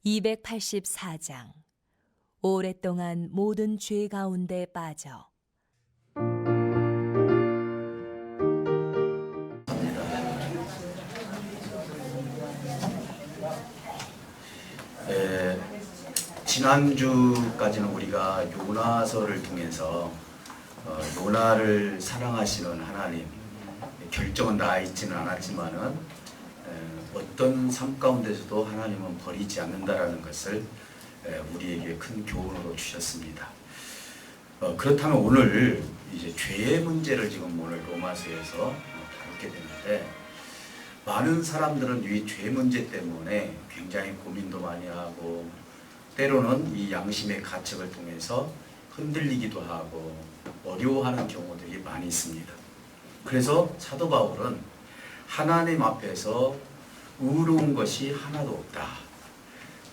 284장 오랫동안 모든 죄 가운데 빠져. 지난주까지는 우리가 요나서를 통해서 요나를 사랑하시는 하나님, 결정은 나와 있지는 않았지만은 어떤 삶 가운데서도 하나님은 버리지 않는다라는 것을 우리에게 큰 교훈으로 주셨습니다. 그렇다면 오늘 이제 죄의 문제를 지금 오늘 로마서에서 다루게 되는데, 많은 사람들은 이 죄 문제 때문에 굉장히 고민도 많이 하고 때로는 이 양심의 가책을 통해서 흔들리기도 하고 어려워하는 경우들이 많이 있습니다. 그래서 사도 바울은 하나님 앞에서 의로운 것이 하나도 없다.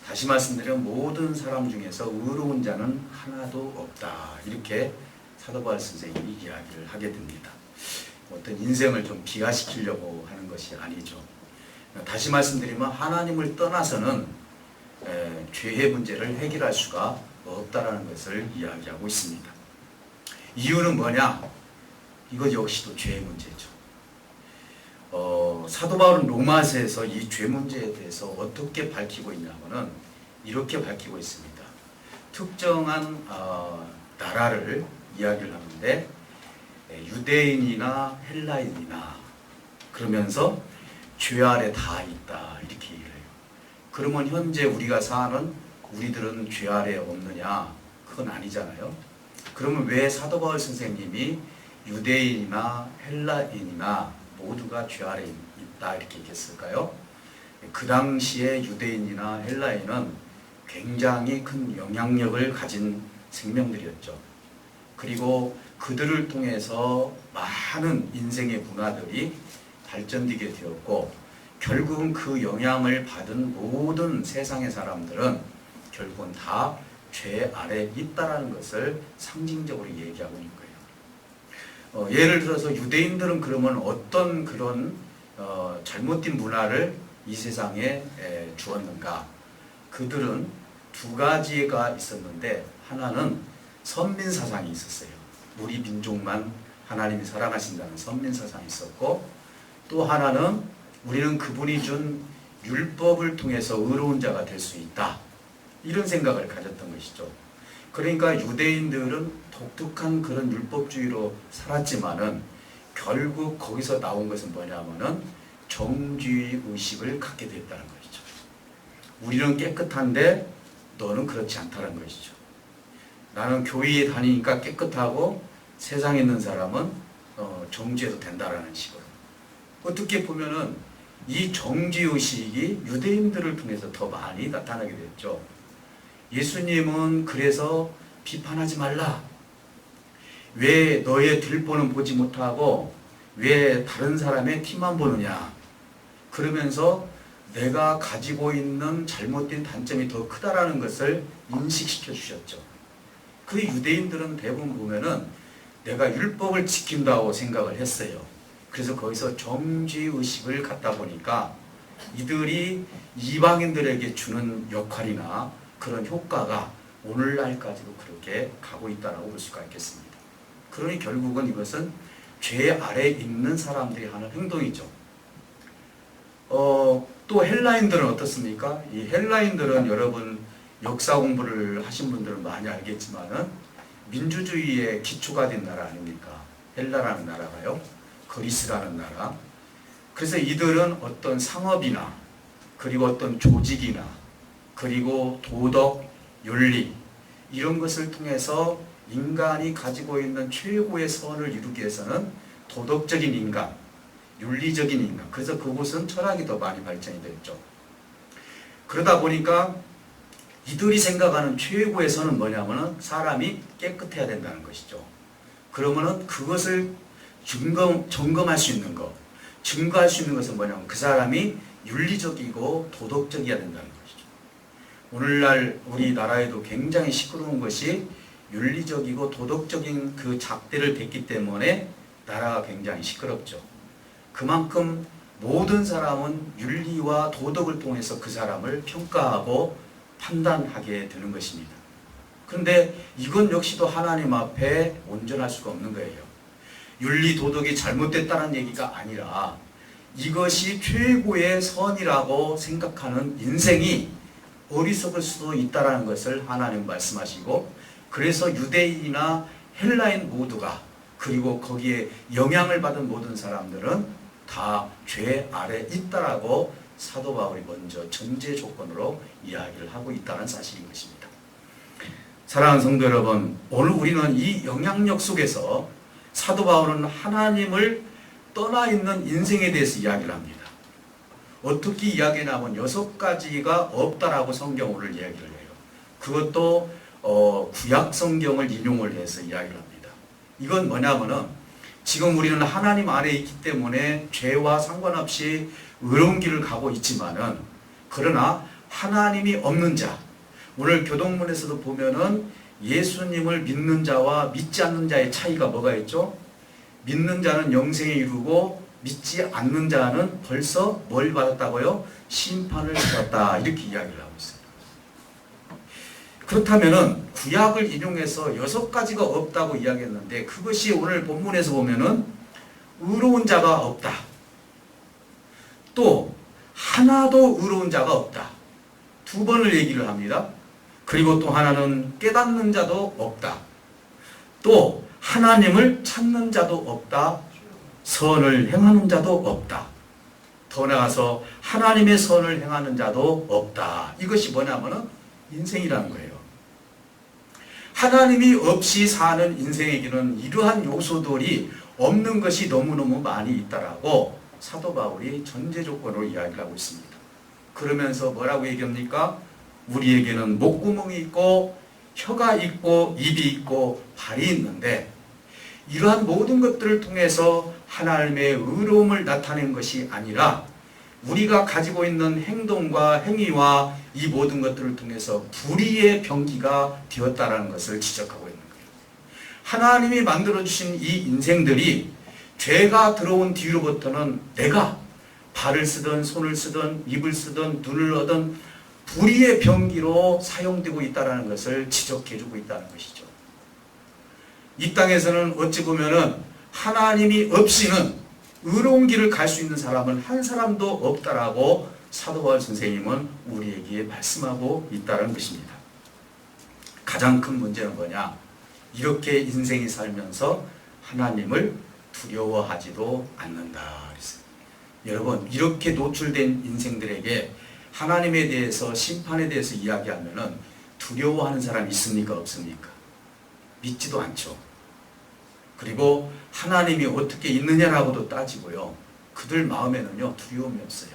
다시 말씀드리면 모든 사람 중에서 의로운 자는 하나도 없다. 이렇게 사도 바울 선생님이 이야기를 하게 됩니다. 어떤 인생을 좀 비하시키려고 하는 것이 아니죠. 다시 말씀드리면 하나님을 떠나서는 죄의 문제를 해결할 수가 없다라는 것을 이야기하고 있습니다. 이유는 뭐냐? 이것 역시도 죄의 문제죠. 사도 바울은 로마서에서 이 죄 문제에 대해서 어떻게 밝히고 있냐면은 이렇게 밝히고 있습니다. 특정한 나라를 이야기를 하는데 유대인이나 헬라인이나 그러면서 죄 아래 다 있다 이렇게 얘기를 해요. 그러면 현재 우리가 사는 우리들은 죄 아래 없느냐? 그건 아니잖아요. 그러면 왜 사도 바울 선생님이 유대인이나 헬라인이나 모두가 죄 아래 있다 이렇게 얘기했을까요? 그 당시에 유대인이나 헬라인은 굉장히 큰 영향력을 가진 생명들이었죠. 그리고 그들을 통해서 많은 인생의 문화들이 발전되게 되었고, 결국은 그 영향을 받은 모든 세상의 사람들은 결국은 다 죄 아래 있다라는 것을 상징적으로 얘기하고 있는 거예요. 예를 들어서 유대인들은 그러면 어떤 그런 잘못된 문화를 이 세상에 주었는가? 그들은 두 가지가 있었는데, 하나는 선민사상이 있었어요. 우리 민족만 하나님이 사랑하신다는 선민사상이 있었고, 또 하나는 우리는 그분이 준 율법을 통해서 의로운 자가 될 수 있다, 이런 생각을 가졌던 것이죠. 그러니까 유대인들은 독특한 그런 율법주의로 살았지만은 결국 거기서 나온 것은 뭐냐면은 정죄의 의식을 갖게 됐다는 것이죠. 우리는 깨끗한데 너는 그렇지 않다는 것이죠. 나는 교회에 다니니까 깨끗하고 세상에 있는 사람은 정죄해도 된다라는 식으로. 어떻게 보면은 이 정죄의식이 유대인들을 통해서 더 많이 나타나게 됐죠. 예수님은 그래서 비판하지 말라. 왜 너의 들보는 보지 못하고 왜 다른 사람의 티만 보느냐. 그러면서 내가 가지고 있는 잘못된 단점이 더 크다라는 것을 인식시켜 주셨죠. 그 유대인들은 대부분 보면은 내가 율법을 지킨다고 생각을 했어요. 그래서 거기서 정죄의식을 갖다 보니까 이들이 이방인들에게 주는 역할이나 그런 효과가 오늘날까지도 그렇게 가고 있다고 볼 수가 있겠습니다. 그러니 결국은 이것은 죄 아래에 있는 사람들이 하는 행동이죠. 또 헬라인들은 어떻습니까? 이 헬라인들은 여러분 역사 공부를 하신 분들은 많이 알겠지만은 민주주의의 기초가 된 나라 아닙니까? 헬라라는 나라가요. 그리스라는 나라. 그래서 이들은 어떤 상업이나 그리고 어떤 조직이나 그리고 도덕, 윤리 이런 것을 통해서 인간이 가지고 있는 최고의 선을 이루기 위해서는 도덕적인 인간, 윤리적인 인간, 그래서 그곳은 철학이 더 많이 발전이 됐죠. 그러다 보니까 이들이 생각하는 최고의 선은 뭐냐면은 사람이 깨끗해야 된다는 것이죠. 그러면은 그것을 점검할 수 있는 것, 증거할 수 있는 것은 뭐냐면 그 사람이 윤리적이고 도덕적이어야 된다는 것이죠. 오늘날 우리나라에도 굉장히 시끄러운 것이 윤리적이고 도덕적인 그 잣대를 뱉기 때문에 나라가 굉장히 시끄럽죠. 그만큼 모든 사람은 윤리와 도덕을 통해서 그 사람을 평가하고 판단하게 되는 것입니다. 그런데 이건 역시도 하나님 앞에 온전할 수가 없는 거예요. 윤리 도덕이 잘못됐다는 얘기가 아니라 이것이 최고의 선이라고 생각하는 인생이 어리석을 수도 있다는 것을 하나님 말씀하시고, 그래서 유대인이나 헬라인 모두가, 그리고 거기에 영향을 받은 모든 사람들은 다 죄 아래 있다라고 사도 바울이 먼저 전제 조건으로 이야기를 하고 있다는 사실인 것입니다. 사랑하는 성도 여러분, 오늘 우리는 이 영향력 속에서 사도 바울은 하나님을 떠나 있는 인생에 대해서 이야기를 합니다. 어떻게 이야기냐면 6가지가 없다라고 성경 오늘 이야기를 해요. 그것도 구약 성경을 인용을 해서 이야기를 합니다. 이건 뭐냐면은 지금 우리는 하나님 안에 있기 때문에 죄와 상관없이 의로운 길을 가고 있지만은, 그러나 하나님이 없는 자, 오늘 교동문에서도 보면은 예수님을 믿는 자와 믿지 않는 자의 차이가 뭐가 있죠? 믿는 자는 영생에 이르고 믿지 않는 자는 벌써 뭘 받았다고요? 심판을 받았다, 이렇게 이야기를 하고 있어요. 그렇다면은 구약을 인용해서 6가지가 없다고 이야기했는데, 그것이 오늘 본문에서 보면은 의로운 자가 없다, 또 하나도 의로운 자가 없다, 2번을 얘기를 합니다. 그리고 또 하나는 깨닫는 자도 없다, 또 하나님을 찾는 자도 없다, 선을 행하는 자도 없다, 더 나아가서 하나님의 선을 행하는 자도 없다. 이것이 뭐냐면은 인생이라는 거예요. 하나님이 없이 사는 인생에게는 이러한 요소들이 없는 것이 너무너무 많이 있다라고 사도 바울이 전제 조건으로 이야기를 하고 있습니다. 그러면서 뭐라고 얘기합니까? 우리에게는 목구멍이 있고 혀가 있고 입이 있고 발이 있는데, 이러한 모든 것들을 통해서 하나님의 의로움을 나타낸 것이 아니라 우리가 가지고 있는 행동과 행위와 이 모든 것들을 통해서 불의의 병기가 되었다는 것을 지적하고 있는 거예요. 하나님이 만들어주신 이 인생들이 죄가 들어온 뒤로부터는 내가 발을 쓰든 손을 쓰든 입을 쓰든 눈을 얻든 불의의 병기로 사용되고 있다는 것을 지적해주고 있다는 것이죠. 이 땅에서는 어찌 보면은 하나님이 없이는 의로운 길을 갈 수 있는 사람은 한 사람도 없다라고 사도 바울 선생님은 우리에게 말씀하고 있다는 것입니다. 가장 큰 문제는 뭐냐? 이렇게 인생이 살면서 하나님을 두려워하지도 않는다 그랬어요. 여러분, 이렇게 노출된 인생들에게 하나님에 대해서, 심판에 대해서 이야기하면은 두려워하는 사람이 있습니까? 없습니까? 믿지도 않죠. 그리고 하나님이 어떻게 있느냐라고도 따지고요, 그들 마음에는요 두려움이 없어요.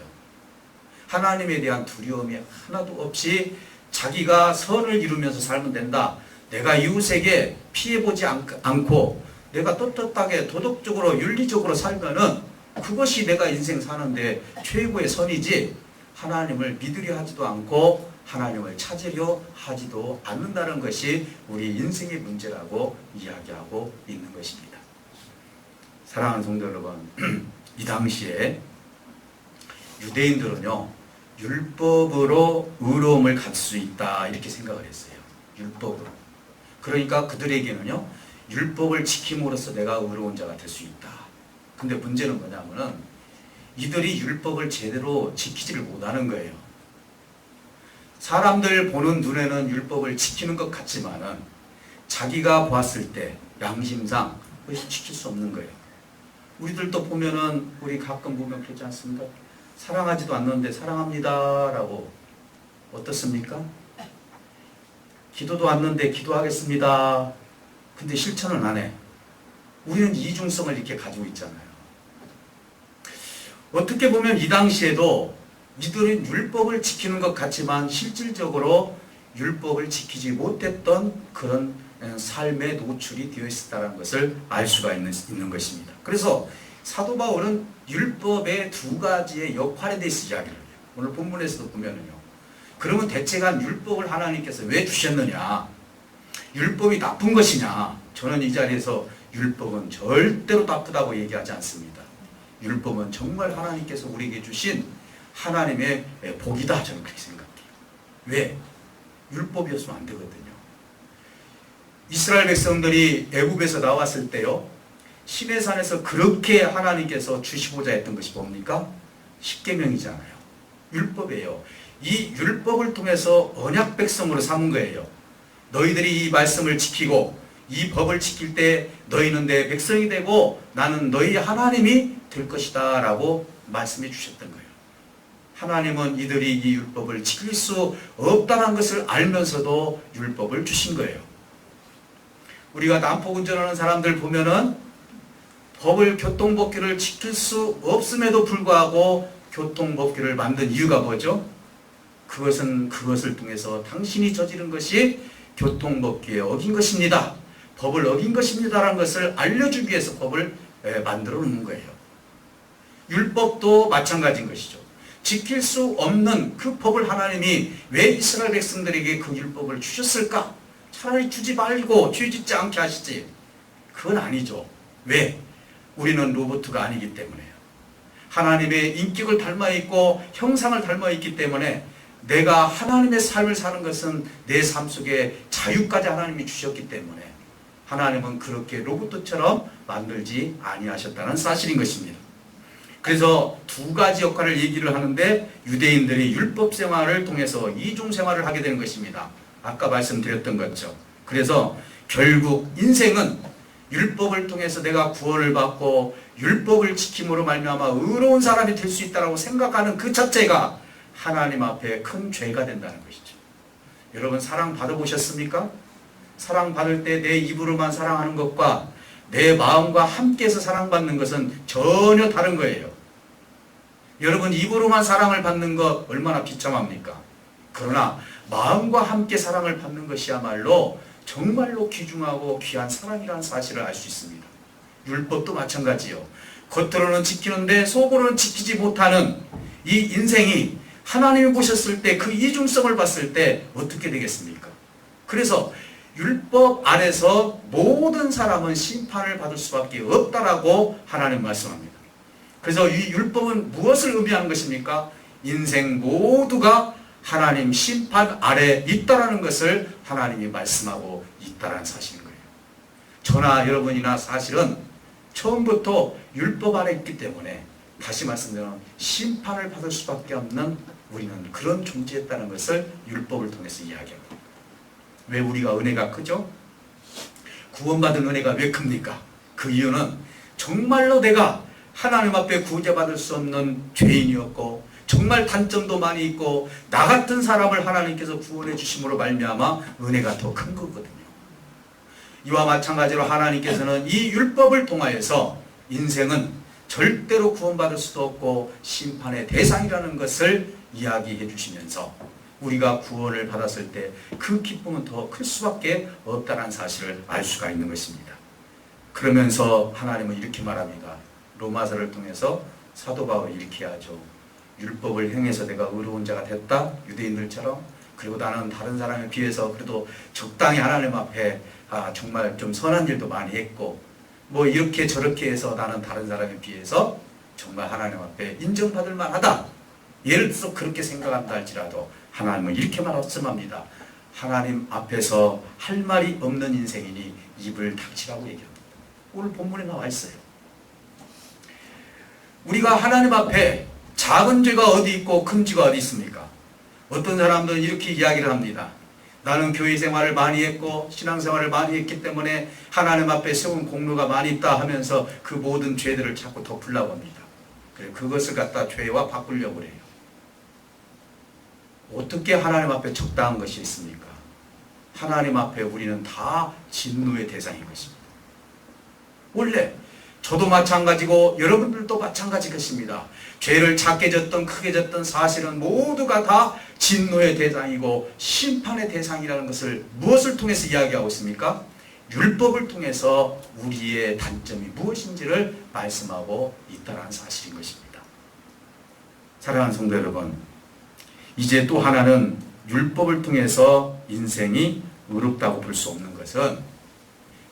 하나님에 대한 두려움이 하나도 없이 자기가 선을 이루면서 살면 된다, 내가 이웃에게 피해보지 않고 내가 떳떳하게 도덕적으로 윤리적으로 살면은 그것이 내가 인생 사는데 최고의 선이지, 하나님을 믿으려 하지도 않고 하나님을 찾으려 하지도 않는다는 것이 우리 인생의 문제라고 이야기하고 있는 것입니다. 사랑하는 성도 여러분, 이 당시에 유대인들은요 율법으로 의로움을 갖을 수 있다, 이렇게 생각을 했어요. 율법으로. 그러니까 그들에게는요 율법을 지킴으로써 내가 의로운 자가 될 수 있다. 근데 문제는 뭐냐면은 이들이 율법을 제대로 지키지를 못하는 거예요. 사람들 보는 눈에는 율법을 지키는 것 같지만은 자기가 봤을 때 양심상 그것이 지킬 수 없는 거예요. 우리들도 보면은, 우리 가끔 보면 그렇지 않습니까? 사랑하지도 않는데 사랑합니다 라고, 어떻습니까? 기도도 않는데 기도하겠습니다, 근데 실천은 안 해. 우리는 이중성을 이렇게 가지고 있잖아요. 어떻게 보면 이 당시에도 이들은 율법을 지키는 것 같지만 실질적으로 율법을 지키지 못했던 그런 삶에 노출이 되어 있었다는 것을 알 수가 있는 것입니다. 그래서 사도 바울은 율법의 2가지의 역할에 대해서 이야기를 해요. 오늘 본문에서도 보면은요. 그러면 대체가 율법을 하나님께서 왜 주셨느냐? 율법이 나쁜 것이냐? 저는 이 자리에서 율법은 절대로 나쁘다고 얘기하지 않습니다. 율법은 정말 하나님께서 우리에게 주신 하나님의 복이다, 저는 그렇게 생각해요. 왜? 율법이었으면 안 되거든요. 이스라엘 백성들이 애굽에서 나왔을 때요, 시내산에서 그렇게 하나님께서 주시고자 했던 것이 뭡니까? 십계명이잖아요. 율법이에요. 이 율법을 통해서 언약 백성으로 삼은 거예요. 너희들이 이 말씀을 지키고 이 법을 지킬 때 너희는 내 백성이 되고 나는 너희 하나님이 될 것이다 라고 말씀해 주셨던 거예요. 하나님은 이들이 이 율법을 지킬 수 없다는 것을 알면서도 율법을 주신 거예요. 우리가 난폭 운전하는 사람들 보면은 법을, 교통법규를 지킬 수 없음에도 불구하고 교통법규를 만든 이유가 뭐죠? 그것을 통해서 당신이 저지른 것이 교통법규에 어긴 것입니다. 법을 어긴 것입니다라는 것을 알려주기 위해서 법을 만들어 놓는 거예요. 율법도 마찬가지인 것이죠. 지킬 수 없는 그 법을 하나님이 왜 이스라엘 백성들에게 그 율법을 주셨을까? 차라리 주지 말고 죄 짓지 않게 하시지. 그건 아니죠. 왜? 우리는 로봇가 아니기 때문에요. 하나님의 인격을 닮아있고 형상을 닮아있기 때문에 내가 하나님의 삶을 사는 것은 내 삶 속에 자유까지 하나님이 주셨기 때문에 하나님은 그렇게 로봇처럼 만들지 아니하셨다는 사실인 것입니다. 그래서 두 가지 역할을 얘기를 하는데 유대인들이 율법 생활을 통해서 이중 생활을 하게 되는 것입니다. 아까 말씀드렸던 것죠. 그래서 결국 인생은 율법을 통해서 내가 구원을 받고 율법을 지킴으로 말미암아 의로운 사람이 될 수 있다고 생각하는 그 자체가 하나님 앞에 큰 죄가 된다는 것이죠. 여러분 사랑 받아보셨습니까? 사랑 받을 때 내 입으로만 사랑하는 것과 내 마음과 함께해서 사랑받는 것은 전혀 다른 거예요. 여러분 입으로만 사랑을 받는 것 얼마나 비참합니까? 그러나 마음과 함께 사랑을 받는 것이야말로 정말로 귀중하고 귀한 사랑이라는 사실을 알 수 있습니다. 율법도 마찬가지요. 겉으로는 지키는데 속으로는 지키지 못하는 이 인생이 하나님이 보셨을 때 그 이중성을 봤을 때 어떻게 되겠습니까? 그래서 율법 안에서 모든 사람은 심판을 받을 수밖에 없다라고 하나님 말씀합니다. 그래서 이 율법은 무엇을 의미하는 것입니까? 인생 모두가 하나님 심판 아래 있다라는 것을 하나님이 말씀하고 있다라는 사실인 거예요. 저나 여러분이나 사실은 처음부터 율법 아래 있기 때문에 다시 말씀드리면 심판을 받을 수밖에 없는 우리는 그런 존재였다는 것을 율법을 통해서 이야기합니다. 왜 우리가 은혜가 크죠? 구원받은 은혜가 왜 큽니까? 그 이유는 정말로 내가 하나님 앞에 구제받을 수 없는 죄인이었고 정말 단점도 많이 있고 나 같은 사람을 하나님께서 구원해 주심으로 말미암아 은혜가 더 큰 거거든요. 이와 마찬가지로 하나님께서는 이 율법을 통하여서 인생은 절대로 구원받을 수도 없고 심판의 대상이라는 것을 이야기해 주시면서 우리가 구원을 받았을 때 그 기쁨은 더 클 수밖에 없다는 사실을 알 수가 있는 것입니다. 그러면서 하나님은 이렇게 말합니다. 로마서를 통해서 사도 바울이 이렇게 하죠. 율법을 행해서 내가 의로운 자가 됐다. 유대인들처럼. 그리고 나는 다른 사람에 비해서 그래도 적당히 하나님 앞에 정말 좀 선한 일도 많이 했고 뭐 이렇게 저렇게 해서 나는 다른 사람에 비해서 정말 하나님 앞에 인정받을 만하다. 예를 들어서 그렇게 생각한다 할지라도 하나님은 이렇게 말씀합니다. 하나님 앞에서 할 말이 없는 인생이니 입을 닥치라고 얘기합니다. 오늘 본문에 나와 있어요. 우리가 하나님 앞에 작은 죄가 어디 있고 큰 죄가 어디 있습니까? 어떤 사람들은 이렇게 이야기를 합니다. 나는 교회 생활을 많이 했고 신앙생활을 많이 했기 때문에 하나님 앞에 세운 공로가 많이 있다 하면서 그 모든 죄들을 자꾸 덮으려고 합니다. 그래 그것을 갖다 죄와 바꾸려고 해요. 어떻게 하나님 앞에 적당한 것이 있습니까? 하나님 앞에 우리는 다 진노의 대상인 것입니다. 원래 저도 마찬가지고 여러분들도 마찬가지 것입니다. 죄를 작게 졌던 크게 졌던 사실은 모두가 다 진노의 대상이고 심판의 대상이라는 것을 무엇을 통해서 이야기하고 있습니까? 율법을 통해서 우리의 단점이 무엇인지를 말씀하고 있다는 사실인 것입니다. 사랑하는 성도 여러분, 이제 또 하나는 율법을 통해서 인생이 의롭다고 볼 수 없는 것은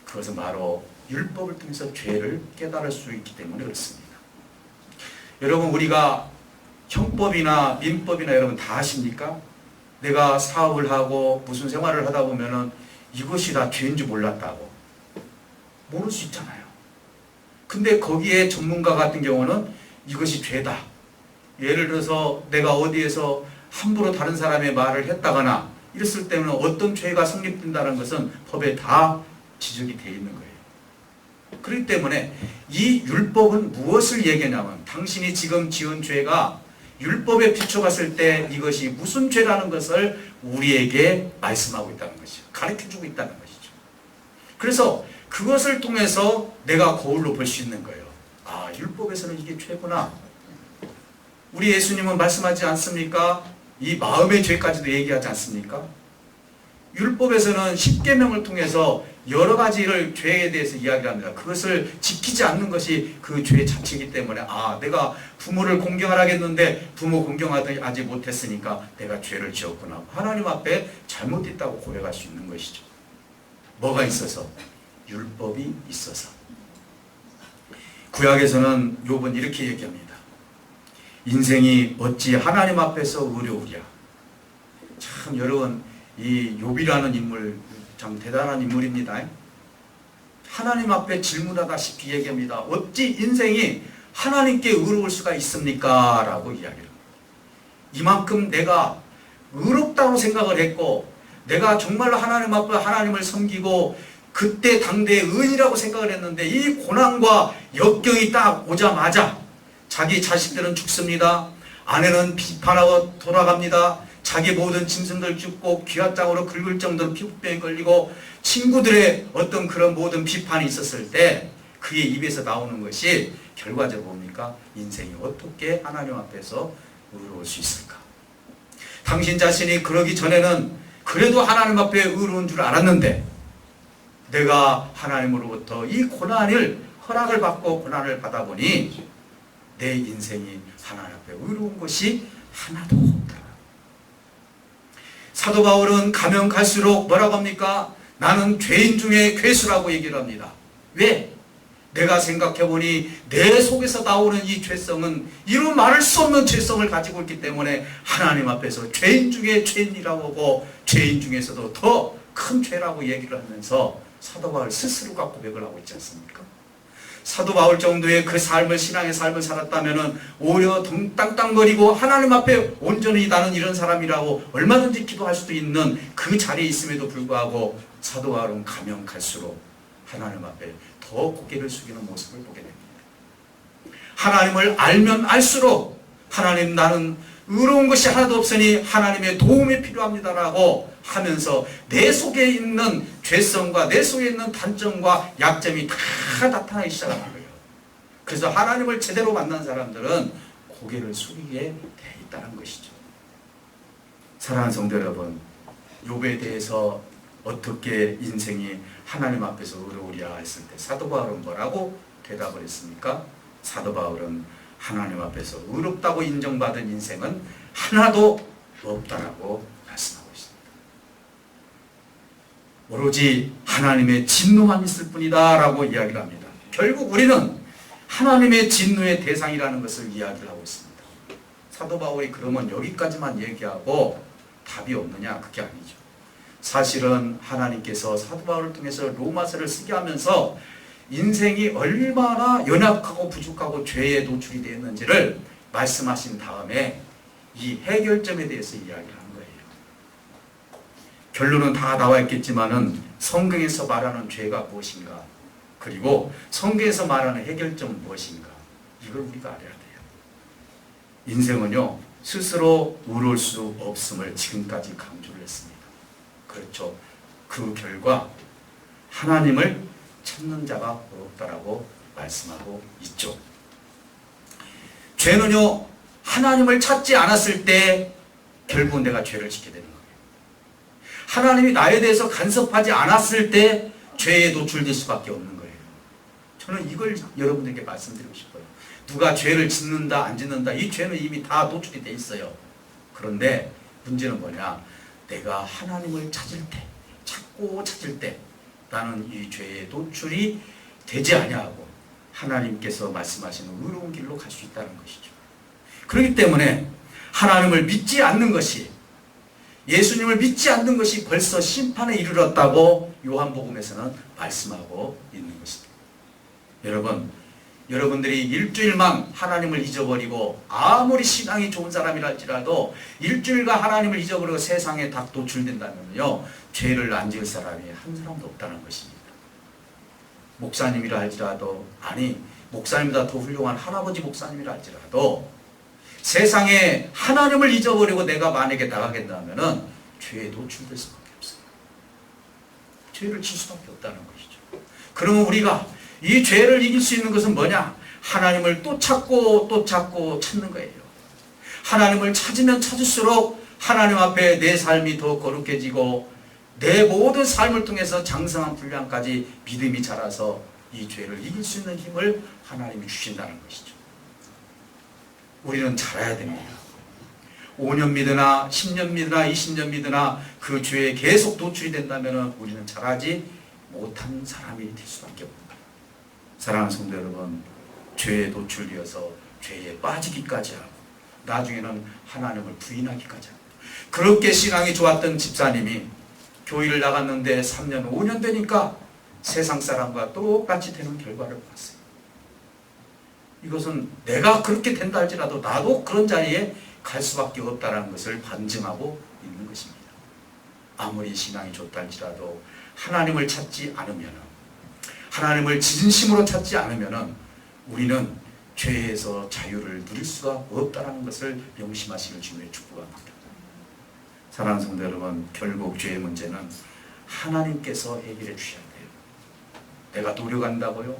그것은 바로 율법을 통해서 죄를 깨달을 수 있기 때문에 그렇습니다. 여러분 우리가 형법이나 민법이나 여러분 다 아십니까? 내가 사업을 하고 무슨 생활을 하다 보면은 이것이 다 죄인 줄 몰랐다고 모를 수 있잖아요. 근데 거기에 전문가 같은 경우는 이것이 죄다. 예를 들어서 내가 어디에서 함부로 다른 사람의 말을 했다거나 이랬을 때는 어떤 죄가 성립된다는 것은 법에 다 지적이 되어 있는 거예요. 그렇기 때문에 이 율법은 무엇을 얘기하냐면 당신이 지금 지은 죄가 율법에 비춰봤을 때 이것이 무슨 죄라는 것을 우리에게 말씀하고 있다는 것이죠. 가르쳐주고 있다는 것이죠. 그래서 그것을 통해서 내가 거울로 볼 수 있는 거예요. 아, 율법에서는 이게 죄구나. 우리 예수님은 말씀하지 않습니까? 이 마음의 죄까지도 얘기하지 않습니까? 율법에서는 십계명을 통해서 여러 가지를 죄에 대해서 이야기를 합니다. 그것을 지키지 않는 것이 그 죄의 자체이기 때문에 아, 내가 부모를 공경하라겠는데 부모 공경하지 못했으니까 내가 죄를 지었구나. 하나님 앞에 잘못했다고 고백할 수 있는 것이죠. 뭐가 있어서? 율법이 있어서. 구약에서는 욥은 이렇게 얘기합니다. 인생이 어찌 하나님 앞에서 어려우랴. 참 여러분, 이 욥이라는 인물 참 대단한 인물입니다. 하나님 앞에 질문하다시피 얘기합니다. 어찌 인생이 하나님께 의로울 수가 있습니까? 라고 이야기합니다. 이만큼 내가 의롭다고 생각을 했고 내가 정말로 하나님 앞에 하나님을 섬기고 그때 당대의 의인이라고 생각을 했는데 이 고난과 역경이 딱 오자마자 자기 자식들은 죽습니다. 아내는 비판하고 돌아갑니다. 자기 모든 짐승들 죽고 귀화장으로 긁을 정도로 피부병이 걸리고 친구들의 어떤 그런 모든 비판이 있었을 때 그의 입에서 나오는 것이 결과적으로 뭡니까? 인생이 어떻게 하나님 앞에서 의로울 수 있을까? 당신 자신이 그러기 전에는 그래도 하나님 앞에 의로운 줄 알았는데 내가 하나님으로부터 이 고난을 허락을 받고 고난을 받아보니 내 인생이 하나님 앞에 의로운 것이 하나도 없다. 사도 바울은 가면 갈수록 뭐라고 합니까? 나는 죄인 중에 괴수라고 얘기를 합니다. 왜? 내가 생각해보니 내 속에서 나오는 이 죄성은 이루 말할 수 없는 죄성을 가지고 있기 때문에 하나님 앞에서 죄인 중에 죄인이라고 하고 죄인 중에서도 더 큰 죄라고 얘기를 하면서 사도 바울 스스로가 고백을 하고 있지 않습니까? 사도 바울 정도의 그 삶을 신앙의 삶을 살았다면 오히려 땅땅거리고 하나님 앞에 온전히 나는 이런 사람이라고 얼마든지 기도할 수도 있는 그 자리에 있음에도 불구하고 사도 바울은 가면 갈수록 하나님 앞에 더 고개를 숙이는 모습을 보게 됩니다. 하나님을 알면 알수록 하나님 나는 의로운 것이 하나도 없으니 하나님의 도움이 필요합니다라고 하면서 내 속에 있는 죄성과 내 속에 있는 단점과 약점이 다 나타나기 시작하는 거예요. 그래서 하나님을 제대로 만난 사람들은 고개를 숙이게 돼 있다는 것이죠. 사랑하는 성도 여러분, 욥에 대해서 어떻게 인생이 하나님 앞에서 의로우랴 했을 때 사도 바울은 뭐라고 대답을 했습니까? 사도 바울은 하나님 앞에서 의롭다고 인정받은 인생은 하나도 없다라고 말씀하고 있습니다. 오로지 하나님의 진노만 있을 뿐이다 라고 이야기를 합니다. 결국 우리는 하나님의 진노의 대상이라는 것을 이야기를 하고 있습니다. 사도 바울이 그러면 여기까지만 얘기하고 답이 없느냐? 그게 아니죠. 사실은 하나님께서 사도 바울을 통해서 로마서를 쓰게 하면서 인생이 얼마나 연약하고 부족하고 죄에 노출이 되어 있는지를 말씀하신 다음에 이 해결점에 대해서 이야기를 하는 거예요. 결론은 다 나와 있겠지만은 성경에서 말하는 죄가 무엇인가, 그리고 성경에서 말하는 해결점은 무엇인가, 이걸 우리가 알아야 돼요. 인생은요, 스스로 의로울 수 없음을 지금까지 강조를 했습니다. 그렇죠. 그 결과 하나님을 찾는 자가 어렵다라고 말씀하고 있죠. 죄는요, 하나님을 찾지 않았을 때 결국 내가 죄를 짓게 되는 거예요. 하나님이 나에 대해서 간섭하지 않았을 때 죄에 노출될 수밖에 없는 거예요. 저는 이걸 여러분들에게 말씀드리고 싶어요. 누가 죄를 짓는다 안 짓는다, 이 죄는 이미 다 노출이 돼 있어요. 그런데 문제는 뭐냐, 내가 하나님을 찾을 때, 찾고 찾을 때 나는 이 죄에 노출이 되지 아니하고 하나님께서 말씀하시는 의로운 길로 갈 수 있다는 것이죠. 그렇기 때문에 하나님을 믿지 않는 것이 예수님을 믿지 않는 것이 벌써 심판에 이르렀다고 요한복음에서는 말씀하고 있는 것입니다. 여러분, 여러분들이 일주일만 하나님을 잊어버리고 아무리 신앙이 좋은 사람이라 할지라도 일주일간 하나님을 잊어버리고 세상에 다 노출된다면요, 죄를 안 지을 사람이 한 사람도 없다는 것입니다. 목사님이라 할지라도, 아니 목사님보다 더 훌륭한 할아버지 목사님이라 할지라도 세상에 하나님을 잊어버리고 내가 만약에 나가겠다면 죄에 노출될 수밖에 없어요. 죄를 칠 수밖에 없다는 것이죠. 그러면 우리가 이 죄를 이길 수 있는 것은 뭐냐? 하나님을 또 찾고 또 찾고 찾는 거예요. 하나님을 찾으면 찾을수록 하나님 앞에 내 삶이 더 거룩해지고 내 모든 삶을 통해서 장성한 분량까지 믿음이 자라서 이 죄를 이길 수 있는 힘을 하나님이 주신다는 것이죠. 우리는 자라야 됩니다. 5년 믿으나 10년 믿으나 20년 믿으나 그 죄에 계속 노출이 된다면 우리는 자라지 못한 사람이 될 수밖에 없습니다. 사랑하는 성도 여러분, 죄에 노출되어서 죄에 빠지기까지 하고 나중에는 하나님을 부인하기까지 합니다. 그렇게 신앙이 좋았던 집사님이 교회를 나갔는데 3년, 5년 되니까 세상 사람과 똑같이 되는 결과를 봤어요. 이것은 내가 그렇게 된다 할지라도 나도 그런 자리에 갈 수밖에 없다는 것을 반증하고 있는 것입니다. 아무리 신앙이 좋다 할지라도 하나님을 찾지 않으면, 하나님을 진심으로 찾지 않으면 우리는 죄에서 자유를 누릴 수가 없다는 것을 명심하시길 주님의 축복합니다. 사랑하는 성도 여러분, 결국 죄의 문제는 하나님께서 해결해 주셔야 돼요. 내가 노력한다고요?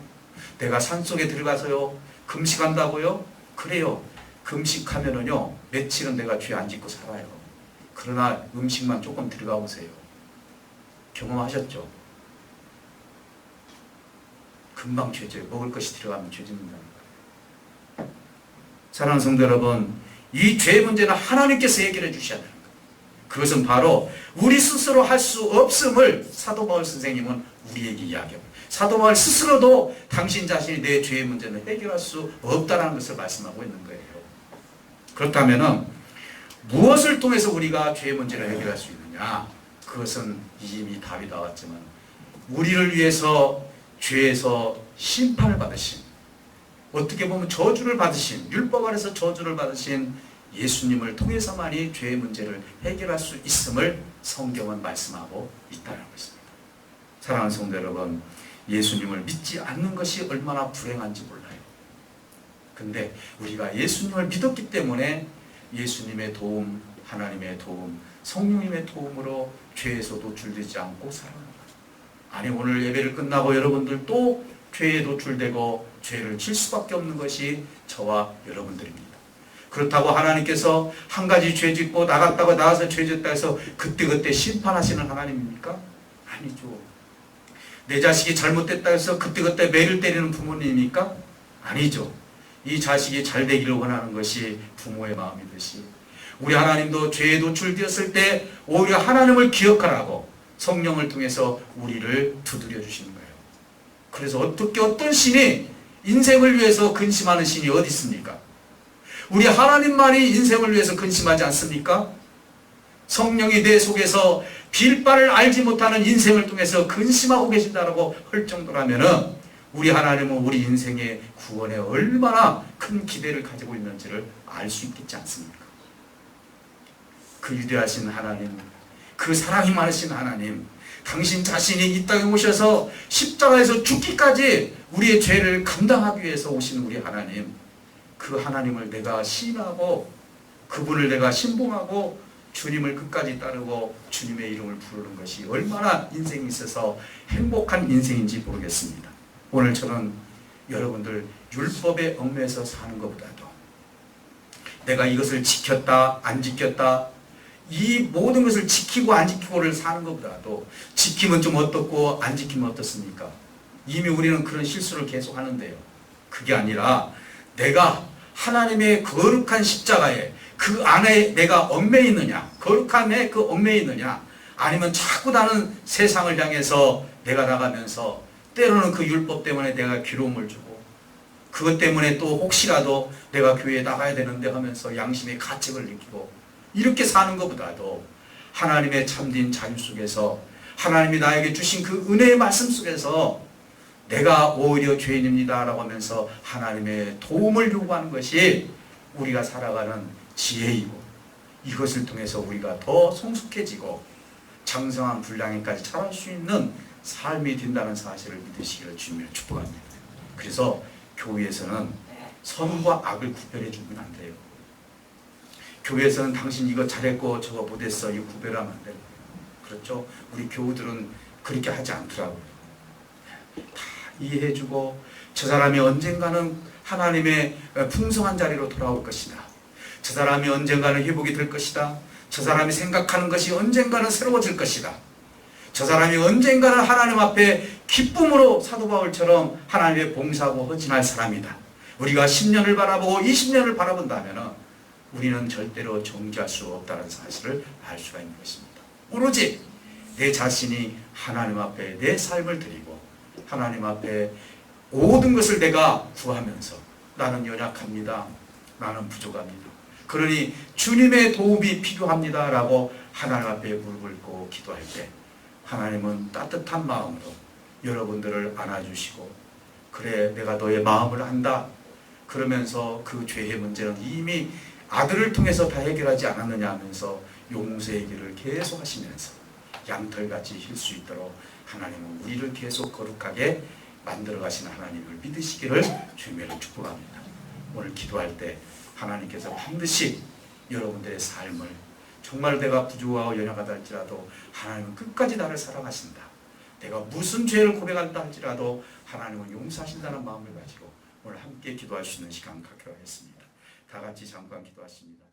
내가 산속에 들어가서요? 금식한다고요? 그래요. 금식하면은요, 며칠은 내가 죄 안 짓고 살아요. 그러나 음식만 조금 들어가 보세요. 경험하셨죠? 금방 죄져요. 먹을 것이 들어가면 죄 짓는다는 거예요. 사랑하는 성도 여러분, 이 죄 문제는 하나님께서 해결해 주셔야 돼요. 그것은 바로 우리 스스로 할 수 없음을 사도 바울 선생님은 우리에게 이야기합니다. 사도 바울 스스로도 당신 자신이 내 죄의 문제는 해결할 수 없다는 것을 말씀하고 있는 거예요. 그렇다면 무엇을 통해서 우리가 죄의 문제를 해결할 수 있느냐? 그것은 이미 답이 나왔지만 우리를 위해서 죄에서 심판을 받으신, 어떻게 보면 저주를 받으신, 율법 아래서 저주를 받으신 예수님을 통해서만이 죄의 문제를 해결할 수 있음을 성경은 말씀하고 있다는 것입니다. 사랑하는 성도 여러분, 예수님을 믿지 않는 것이 얼마나 불행한지 몰라요. 근데 우리가 예수님을 믿었기 때문에 예수님의 도움, 하나님의 도움, 성령님의 도움으로 죄에서 노출되지 않고 살아갑니다. 아니, 오늘 예배를 끝나고 여러분들 또 죄에 노출되고 죄를 질 수밖에 없는 것이 저와 여러분들입니다. 그렇다고 하나님께서 한 가지 죄 짓고 나갔다고 나와서 죄 짓다 해서 그때그때 심판하시는 하나님입니까? 아니죠. 내 자식이 잘못됐다 해서 그때그때 매를 때리는 부모님입니까? 아니죠. 이 자식이 잘 되기를 원하는 것이 부모의 마음이듯이 우리 하나님도 죄에 노출되었을 때 오히려 하나님을 기억하라고 성령을 통해서 우리를 두드려 주시는 거예요. 그래서 어떻게 어떤 신이 인생을 위해서 근심하는 신이 어디 있습니까? 우리 하나님만이 인생을 위해서 근심하지 않습니까? 성령이 내 속에서 빌바를 알지 못하는 인생을 통해서 근심하고 계신다라고 할 정도라면은 우리 하나님은 우리 인생의 구원에 얼마나 큰 기대를 가지고 있는지를 알 수 있겠지 않습니까? 그 위대하신 하나님, 그 사랑이 많으신 하나님, 당신 자신이 이 땅에 오셔서 십자가에서 죽기까지 우리의 죄를 감당하기 위해서 오신 우리 하나님, 그 하나님을 내가 신하고 그분을 내가 신봉하고 주님을 끝까지 따르고 주님의 이름을 부르는 것이 얼마나 인생에 있어서 행복한 인생인지 모르겠습니다. 오늘 저는 여러분들 율법의 얽매여서 사는 것보다도 내가 이것을 지켰다 안 지켰다, 이 모든 것을 지키고 안 지키고를 사는 것보다도 지키면 좀 어떻고 안 지키면 어떻습니까? 이미 우리는 그런 실수를 계속 하는데요. 그게 아니라 내가 하나님의 거룩한 십자가에 그 안에 내가 얽매여 있느냐, 거룩함에 그 얽매여 있느냐, 아니면 자꾸 나는 세상을 향해서 내가 나가면서 때로는 그 율법 때문에 내가 괴로움을 주고 그것 때문에 또 혹시라도 내가 교회에 나가야 되는데 하면서 양심의 가책을 느끼고 이렇게 사는 것보다도 하나님의 참된 자유 속에서 하나님이 나에게 주신 그 은혜의 말씀 속에서 내가 오히려 죄인입니다 라고 하면서 하나님의 도움을 요구하는 것이 우리가 살아가는 지혜이고, 이것을 통해서 우리가 더 성숙해지고 장성한 분량에까지 자랄 수 있는 삶이 된다는 사실을 믿으시기를 주님을 축복합니다. 그래서 교회에서는 선과 악을 구별해 주면 안 돼요. 교회에서는 당신 이거 잘했고 저거 못했어 이거 구별하면 안 돼요. 그렇죠? 우리 교우들은 그렇게 하지 않더라고요. 다 이해해주고 저 사람이 언젠가는 하나님의 풍성한 자리로 돌아올 것이다. 저 사람이 언젠가는 회복이 될 것이다. 저 사람이 생각하는 것이 언젠가는 새로워질 것이다. 저 사람이 언젠가는 하나님 앞에 기쁨으로 사도 바울처럼 하나님의 봉사하고 헌신할 사람이다. 우리가 10년을 바라보고 20년을 바라본다면 우리는 절대로 정죄할 수 없다는 사실을 알 수가 있는 것입니다. 오로지 내 자신이 하나님 앞에 내 삶을 드리고 하나님 앞에 모든 것을 내가 구하면서 나는 연약합니다. 나는 부족합니다. 그러니 주님의 도움이 필요합니다 라고 하나님 앞에 무릎을 꿇고 기도할 때 하나님은 따뜻한 마음으로 여러분들을 안아주시고, 그래 내가 너의 마음을 안다 그러면서 그 죄의 문제는 이미 아들을 통해서 다 해결하지 않았느냐 하면서 용서의 길을 계속 하시면서 양털같이 힐 수 있도록 하나님은 우리를 계속 거룩하게 만들어 가시는 하나님을 믿으시기를 주님으로 축복합니다. 오늘 기도할 때 하나님께서 반드시 여러분들의 삶을, 정말 내가 부족하고 연약하다 할지라도 하나님은 끝까지 나를 사랑하신다. 내가 무슨 죄를 고백한다 할지라도 하나님은 용서하신다는 마음을 가지고 오늘 함께 기도할 수 있는 시간 갖도록 하겠습니다. 다 같이 잠깐 기도하십니다.